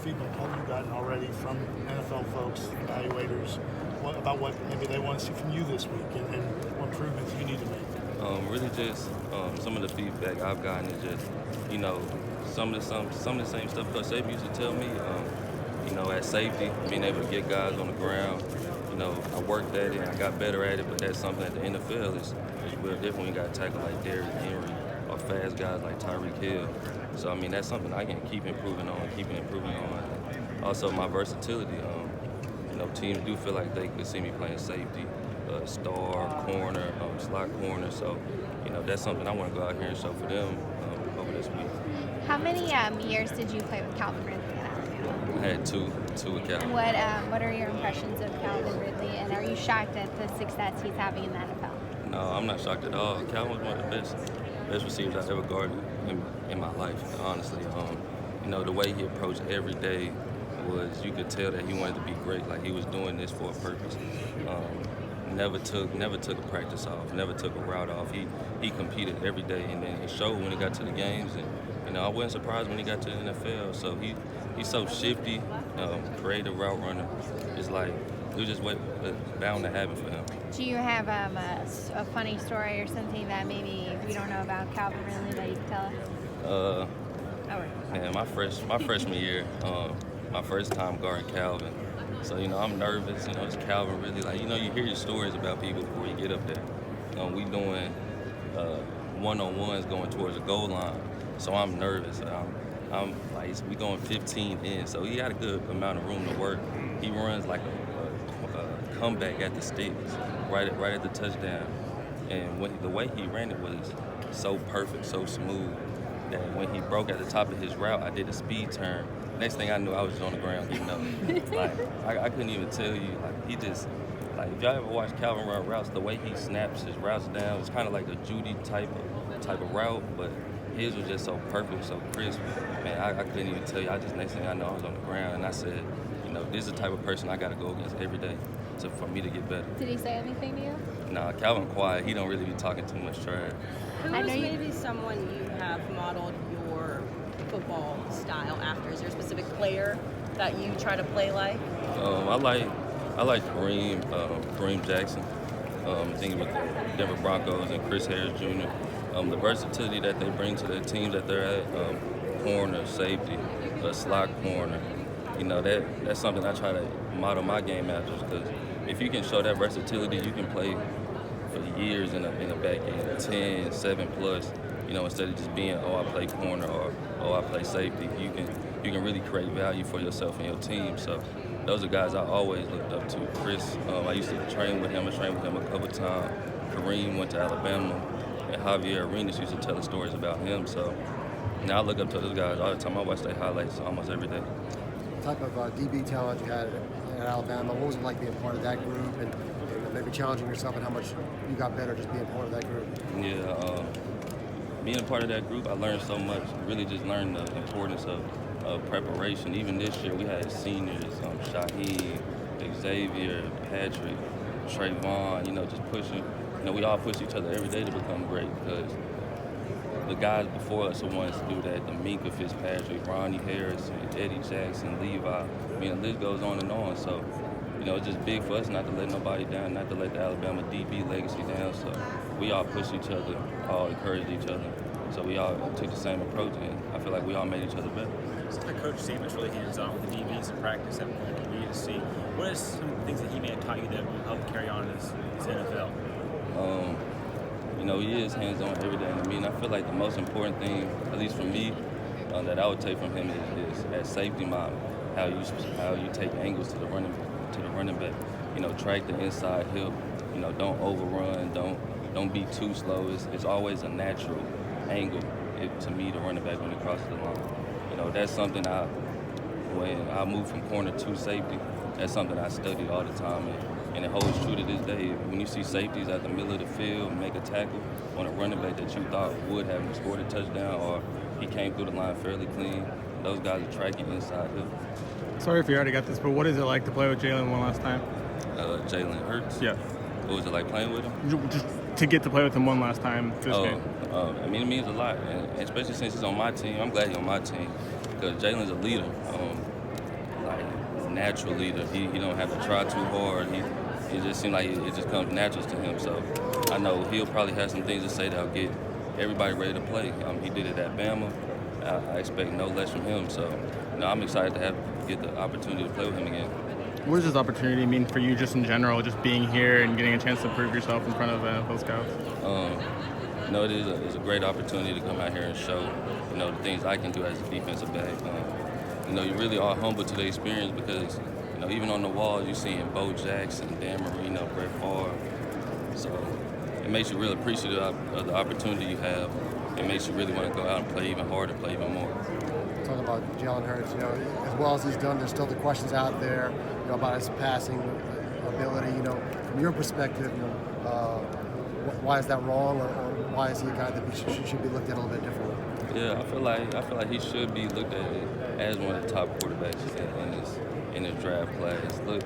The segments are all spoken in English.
feedback have you gotten already from NFL folks, evaluators, about what maybe they want to see from you this week and what improvements you need to make? Really just some of the feedback I've gotten is just, you know, some of the same stuff Coach Saban used to tell me. At safety, being able to get guys on the ground. I worked at it, I got better at it, but that's something at the NFL is real different when you got to tackle like Derrick Henry or fast guys like Tyreek Hill. So, that's something I can keep improving on. Also, my versatility. Teams do feel like they could see me playing safety, star, corner, slot corner. So, that's something I want to go out here and show for them over this week. How many years did you play with Calvin Ridley in Alabama? I had two with Calvin. What are your impressions of Calvin Ridley, and are you shocked at the success he's having in the NFL? No, I'm not shocked at all. Calvin was one of the best receivers I've ever guarded in my life, honestly. The way he approached every day was, you could tell that he wanted to be great, like he was doing this for a purpose. Never took a practice off, never took a route off. He competed every day, and then it showed when he got to the games. And I wasn't surprised when he got to the NFL. So he's so shifty, creative route runner. It's like it was just bound to happen for him. Do you have a funny story or something that maybe we don't know about Calvin Ridley that you can tell us? Man, my freshman year, my first time guarding Calvin. So, I'm nervous, it's Calvin Ridley. Like, you hear your stories about people before you get up there. We doing one-on-ones going towards the goal line. So I'm nervous. I'm like, we going 15 in. So he had a good amount of room to work. He runs like a comeback at the sticks, right at the touchdown. And the way he ran it was so perfect, so smooth, that when he broke at the top of his route, I did a speed turn. Next thing I knew, I was just on the ground getting up. Like, I couldn't even tell you. Like, he just, like, if y'all ever watch Calvin run routes, the way he snaps his routes down, it's kind of like a Judy type of route, but his was just so perfect, so crisp. Man, I couldn't even tell you. Next thing I know, I was on the ground, and I said, this is the type of person I got to go against every day for me to get better. Did he say anything to you? Nah, Calvin quiet. He don't really be talking too much trash. Who is maybe someone you have modeled your football style after? Is there a specific player that you try to play like? I like Kareem Jackson. Thinking with the Denver Broncos and Chris Harris Jr. The versatility that they bring to the teams that they're at, corner, safety, slot corner. That's something I try to model my game after, because if you can show that versatility, you can play for years in a back end, 10, 7 plus. Instead of just being, I play corner or I play safety. You can really create value for yourself and your team. So those are guys I always looked up to. Chris, I used to train with him. I trained with him a couple times. Kareem went to Alabama, and Javier Arenas used to tell us stories about him. So now I look up to those guys all the time. I watch their highlights almost every day. The type of DB talent you had at Alabama, what was it like being part of that group, and maybe challenging yourself and how much you got better just being part of that group? Yeah, being a part of that group, I learned so much. Really just learned the importance of preparation. Even this year, we had seniors, Shaheed, Xavier, Patrick, Trayvon, just pushing. We all push each other every day to become great, because the guys before us are ones to do that. The Minka Fitzpatrick, Ronnie Harrison, Eddie Jackson, Levi. The list goes on and on. So, it's just big for us not to let nobody down, not to let the Alabama DB legacy down. So we all pushed each other, all encouraged each other. So we all took the same approach, and I feel like we all made each other better. So Coach Saban's really hands-on with the DBs in practice that we're going to see. What are some things that he may have taught you that will help carry on in this NFL? He is hands-on every day. And I feel like the most important thing, at least for me, that I would take from him is at safety model, how you take angles to the running back. Track the inside hip. Don't overrun. Don't be too slow. It's always a natural angle to me, the running back, when he crosses the line. That's something when I move from corner to safety, that's something I study all the time. And it holds true to this day. When you see safeties at the middle of the field make a tackle on a running back that you thought would have scored a touchdown, or he came through the line fairly clean, those guys are tracking inside hip. Sorry if you already got this, but what is it like to play with Jalen one last time? Jalen Hurts? Yeah. What was it like playing with him? Just to get to play with him one last time this game. It means a lot, and especially since he's on my team. I'm glad he's on my team, because Jalen's a leader. natural leader. He don't have to try too hard. It just seems like it just comes natural to him. So I know he'll probably have some things to say that'll get everybody ready to play. He did it at Bama. I expect no less from him. So I'm excited to get the opportunity to play with him again. What does this opportunity mean for you just in general, just being here and getting a chance to prove yourself in front of NFL scouts? It's a great opportunity to come out here and show, the things I can do as a defensive back. You really are humble to the experience because, even on the wall, you're seeing Bo Jackson, Dan Marino, Brett Favre. So it makes you really appreciative of the opportunity you have. It makes you really want to go out and play even harder, play even more. Talking about Jalen Hurts, as well as he's done, there's still the questions out there, about his passing ability. From your perspective, why is that wrong, or why is he a guy that should be looked at a little bit differently? Yeah, I feel like he should be looked at as one of the top quarterbacks in his draft class. Look,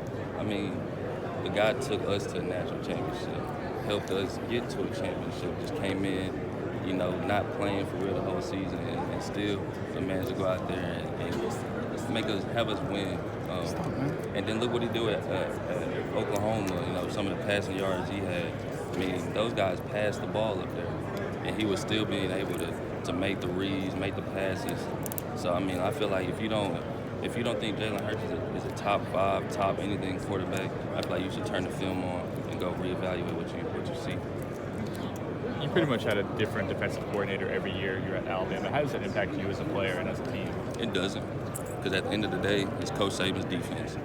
the guy took us to a national championship, helped us get to a championship, just came in, not playing for real the whole season, and still managed to go out there and have us win. And then look what he do at Oklahoma. Some of the passing yards he had. Those guys passed the ball up there, and he was still being able to make the reads, make the passes. So I feel like if you don't think Jalen Hurts is a top 5, top anything quarterback, I feel like you should turn the film on and go reevaluate what you see. You pretty much had a different defensive coordinator every year you're at Alabama. How does that impact you as a player and as a team? It doesn't, because at the end of the day, it's Coach Saban's defense.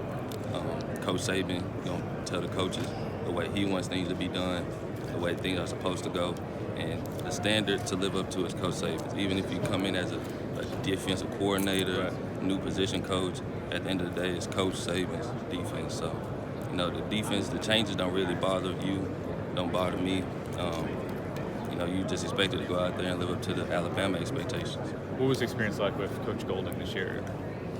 Coach Saban gonna tell the coaches the way he wants things to be done, the way things are supposed to go, and the standard to live up to is Coach Saban's. Even if you come in as a defensive coordinator, new position coach, at the end of the day, it's Coach Saban's defense. So, the defense, the changes don't really bother you, don't bother me. You just expected to go out there and live up to the Alabama expectations. What was the experience like with Coach Golden this year?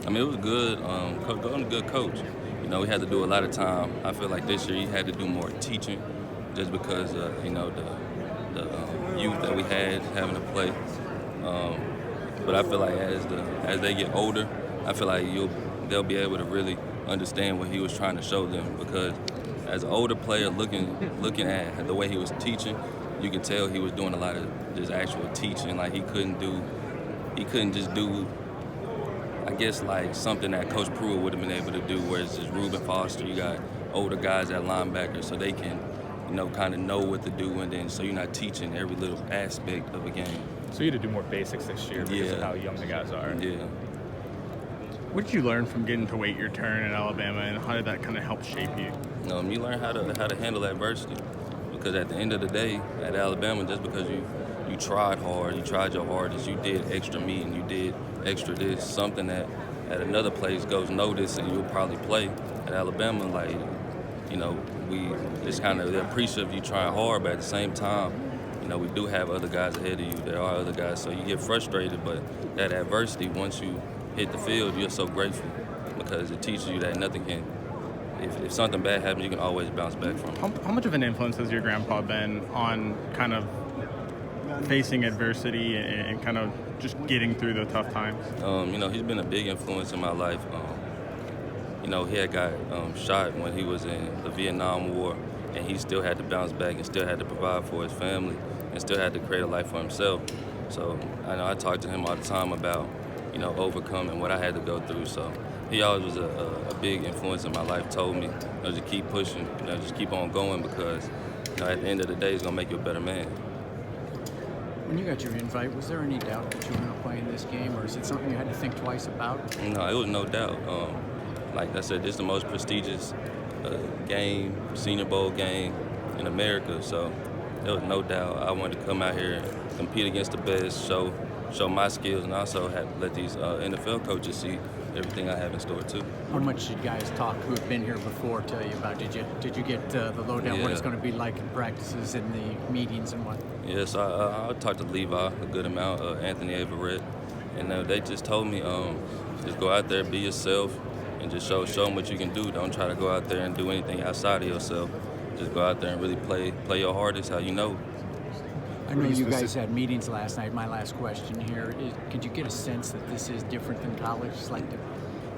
It was good. Coach Golden's a good coach. We had to do a lot of time. I feel like this year he had to do more teaching just because, the youth that we had having to play. But I feel like as they get older, I feel like they'll be able to really understand what he was trying to show them, because as an older player looking at the way he was teaching, you could tell he was doing a lot of just actual teaching. Like he couldn't just do, I guess, like something that Coach Pruitt would have been able to do, where it's just Reuben Foster, you got older guys at linebacker, so they can, kind of know what to do, and then so you're not teaching every little aspect of a game. So you had to do more basics this year because of how young the guys are. Yeah. What did you learn from getting to wait your turn in Alabama, and how did that kind of help shape you? You learn how to handle adversity, because at the end of the day, at Alabama, just because you tried hard, you tried your hardest, you did extra meeting, you did extra this, something that at another place goes noticed and you'll probably play. At Alabama, it's kind of, they're appreciative of you trying hard, but at the same time, we do have other guys ahead of you. There are other guys, so you get frustrated, but that adversity, once you hit the field, you're so grateful, because it teaches you that nothing can, if something bad happens, you can always bounce back from it. How much of an influence has your grandpa been on kind of facing adversity and kind of just getting through the tough times? He's been a big influence in my life. He had got shot when he was in the Vietnam War, and he still had to bounce back and still had to provide for his family and still had to create a life for himself. So I talk to him all the time about, overcoming what I had to go through. So he always was a big influence in my life, told me, to keep pushing, just keep on going, because, at the end of the day, it's going to make you a better man. When you got your invite, was there any doubt that you were going to play in this game, or is it something you had to think twice about? No, it was no doubt. Like I said, this is the most prestigious game, Senior Bowl game in America, so there was no doubt. I wanted to come out here and compete against the best, show my skills, and also let these NFL coaches see everything I have in store too. How much did guys who have been here before tell you about? Did you get the lowdown, what it's going to be like in practices and the meetings and what? Yes, I talked to Levi a good amount, Anthony Averett, and they just told me, just go out there, be yourself, and just show them what you can do. Don't try to go out there and do anything outside of yourself. Just go out there and really play your hardest, how you know. I know you guys had meetings last night. My last question here is, could you get a sense that this is different than college? It's like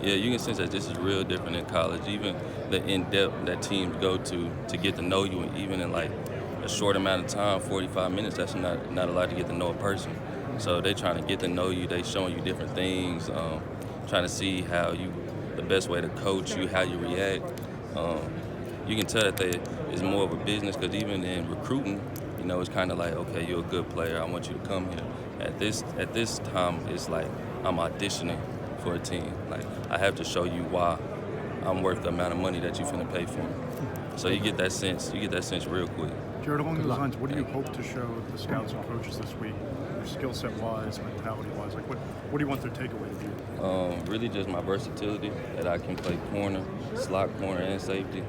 Yeah, you can sense that this is real different in college. Even the in-depth that teams go to get to know you, and even in like a short amount of time, 45 minutes, that's not a lot to get to know a person. So they trying to get to know you. They showing you different things, trying to see the best way to coach you, how you react. You can tell that it's more of a business, because even in recruiting, you know, it's kind of like, okay, you're a good player, I want you to come here. At this time, it's like I'm auditioning for a team. Like, I have to show you why I'm worth the amount of money that you finna pay for me. So you get that sense real quick. Jared, along those lines, what do you hope to show the scouts and coaches this week, your skill set wise, mentality wise? Like, what do you want their takeaway to be? Really just my versatility, that I can play corner, slot corner, and safety.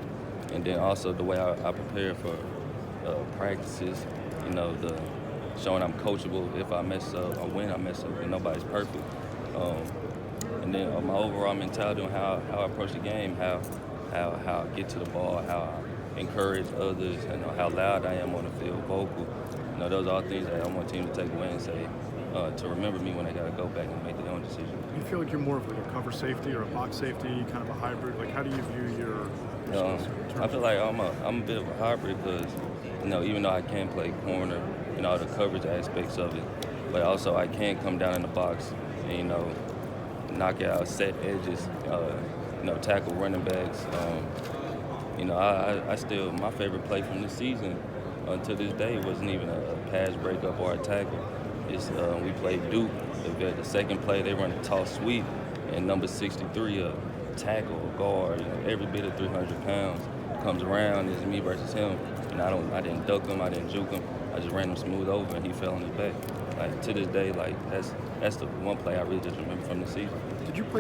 And then also the way I prepare for practices, you know, showing I'm coachable if I mess up or when I mess up, and nobody's perfect. And then my overall mentality on how I approach the game, how I get to the ball, how I encourage others, and how loud I am on the field, vocal. You know, those are all things that I want teams to take away and say, to remember me when they got to go back and make their own decision. Do you feel like you're more of like a cover safety or a box safety, kind of a hybrid? Like, how do you view your I feel like I'm a bit of a hybrid, because, you know, even though I can play corner and all the coverage aspects of it, but also I can come down in the box and, you know, knock out set edges, you know, tackle running backs. You know, I still, my favorite play from this season to this day wasn't even a pass breakup or a tackle. It's we played Duke. The second play, they run a toss sweep, and number 63, a tackle, a guard, you know, every bit of 300 pounds, comes around. It's me versus him, and I didn't duck him, I didn't juke him. I just ran him smooth over, and he fell on his back. Like, to this day, like, that's the one play I really just remember from the season. Did you play